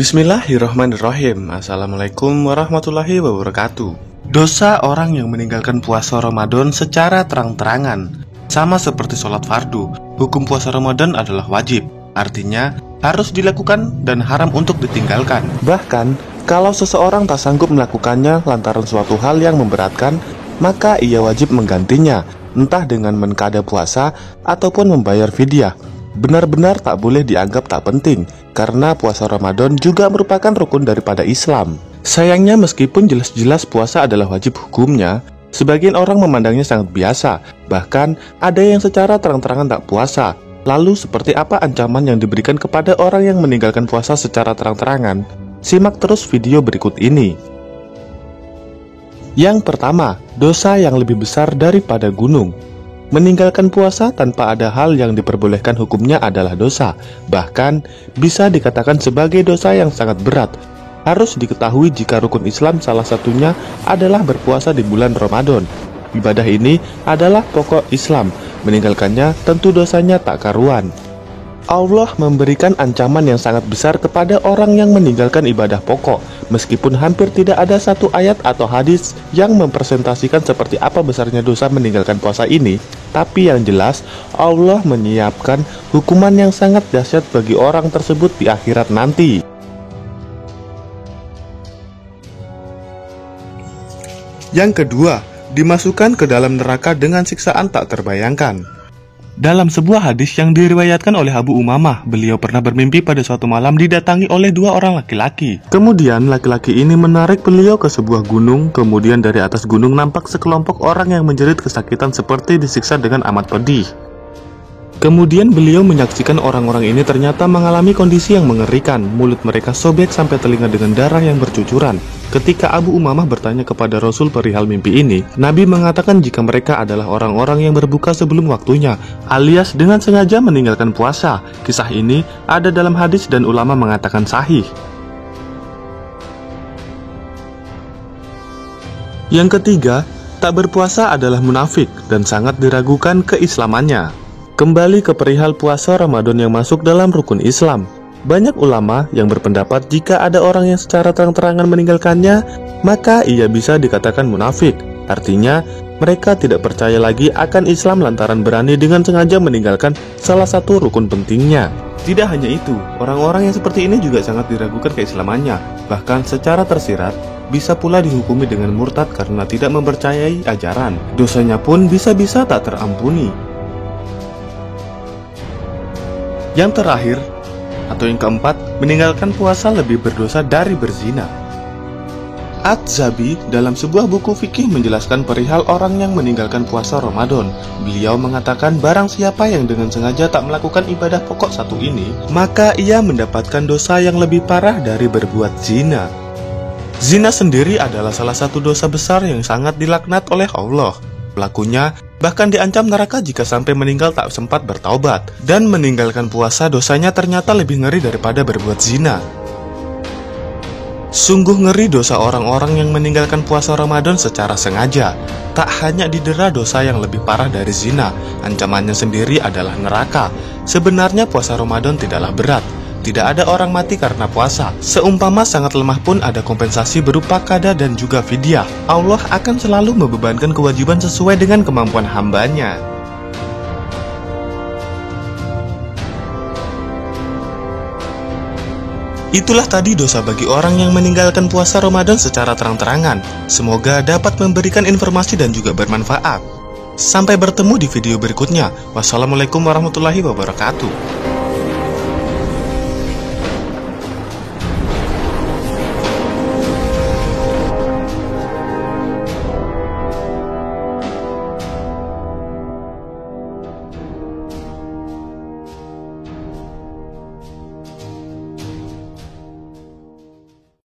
Bismillahirrahmanirrahim. Assalamualaikum warahmatullahi wabarakatuh. Dosa orang yang meninggalkan puasa Ramadan secara terang-terangan. Sama seperti sholat fardu, hukum puasa Ramadan adalah wajib. Artinya, harus dilakukan dan haram untuk ditinggalkan. Bahkan, kalau seseorang tak sanggup melakukannya lantaran suatu hal yang memberatkan, maka ia wajib menggantinya, entah dengan menkada puasa ataupun membayar fidyah. Benar-benar tak boleh dianggap tak penting, karena puasa Ramadan juga merupakan rukun daripada Islam. Sayangnya meskipun jelas-jelas puasa adalah wajib hukumnya, sebagian orang memandangnya sangat biasa. Bahkan ada yang secara terang-terangan tak puasa. Lalu seperti apa ancaman yang diberikan kepada orang yang meninggalkan puasa secara terang-terangan? Simak terus video berikut ini. Yang pertama, dosa yang lebih besar daripada gunung. Meninggalkan puasa tanpa ada hal yang diperbolehkan hukumnya adalah dosa. Bahkan bisa dikatakan sebagai dosa yang sangat berat. Harus diketahui jika rukun Islam salah satunya adalah berpuasa di bulan Ramadan. Ibadah ini adalah pokok Islam. Meninggalkannya tentu dosanya tak karuan. Allah memberikan ancaman yang sangat besar kepada orang yang meninggalkan ibadah pokok, meskipun hampir tidak ada satu ayat atau hadis yang mempresentasikan seperti apa besarnya dosa meninggalkan puasa ini. Tapi yang jelas, Allah menyiapkan hukuman yang sangat dahsyat bagi orang tersebut di akhirat nanti. Yang kedua, dimasukkan ke dalam neraka dengan siksaan tak terbayangkan. Dalam sebuah hadis yang diriwayatkan oleh Abu Umamah, beliau pernah bermimpi pada suatu malam didatangi oleh dua orang laki-laki. Kemudian laki-laki ini menarik beliau ke sebuah gunung. Kemudian dari atas gunung nampak sekelompok orang yang menjerit kesakitan seperti disiksa dengan amat pedih. Kemudian beliau menyaksikan orang-orang ini ternyata mengalami kondisi yang mengerikan. Mulut mereka sobek sampai telinga dengan darah yang bercucuran. Ketika Abu Umamah bertanya kepada Rasul perihal mimpi ini, Nabi mengatakan jika mereka adalah orang-orang yang berbuka sebelum waktunya, alias dengan sengaja meninggalkan puasa. Kisah ini ada dalam hadis dan ulama mengatakan sahih. Yang ketiga, tak berpuasa adalah munafik dan sangat diragukan keislamannya. Kembali ke perihal puasa Ramadan yang masuk dalam rukun Islam. Banyak ulama yang berpendapat jika ada orang yang secara terang-terangan meninggalkannya, maka ia bisa dikatakan munafik. Artinya, mereka tidak percaya lagi akan Islam lantaran berani dengan sengaja meninggalkan salah satu rukun pentingnya. Tidak hanya itu, orang-orang yang seperti ini juga sangat diragukan keislamannya. Bahkan secara tersirat, bisa pula dihukumi dengan murtad karena tidak mempercayai ajaran. Dosanya pun bisa-bisa tak terampuni. Yang terakhir, atau yang keempat, meninggalkan puasa lebih berdosa dari berzina. At-Zabi dalam sebuah buku fikih menjelaskan perihal orang yang meninggalkan puasa Ramadan. Beliau mengatakan barang siapa yang dengan sengaja tak melakukan ibadah pokok satu ini, maka ia mendapatkan dosa yang lebih parah dari berbuat zina. Zina sendiri adalah salah satu dosa besar yang sangat dilaknat oleh Allah. Pelakunya bahkan diancam neraka jika sampai meninggal tak sempat bertaubat. Dan meninggalkan puasa dosanya ternyata lebih ngeri daripada berbuat zina. Sungguh ngeri dosa orang-orang yang meninggalkan puasa Ramadan secara sengaja. Tak hanya didera dosa yang lebih parah dari zina, ancamannya sendiri adalah neraka. Sebenarnya puasa Ramadan tidaklah berat. Tidak ada orang mati karena puasa. Seumpama sangat lemah pun ada kompensasi berupa qada dan juga fidyah. Allah akan selalu membebankan kewajiban sesuai dengan kemampuan hambanya. Itulah tadi dosa bagi orang yang meninggalkan puasa Ramadan secara terang-terangan. Semoga dapat memberikan informasi dan juga bermanfaat. Sampai bertemu di video berikutnya. Wassalamualaikum warahmatullahi wabarakatuh.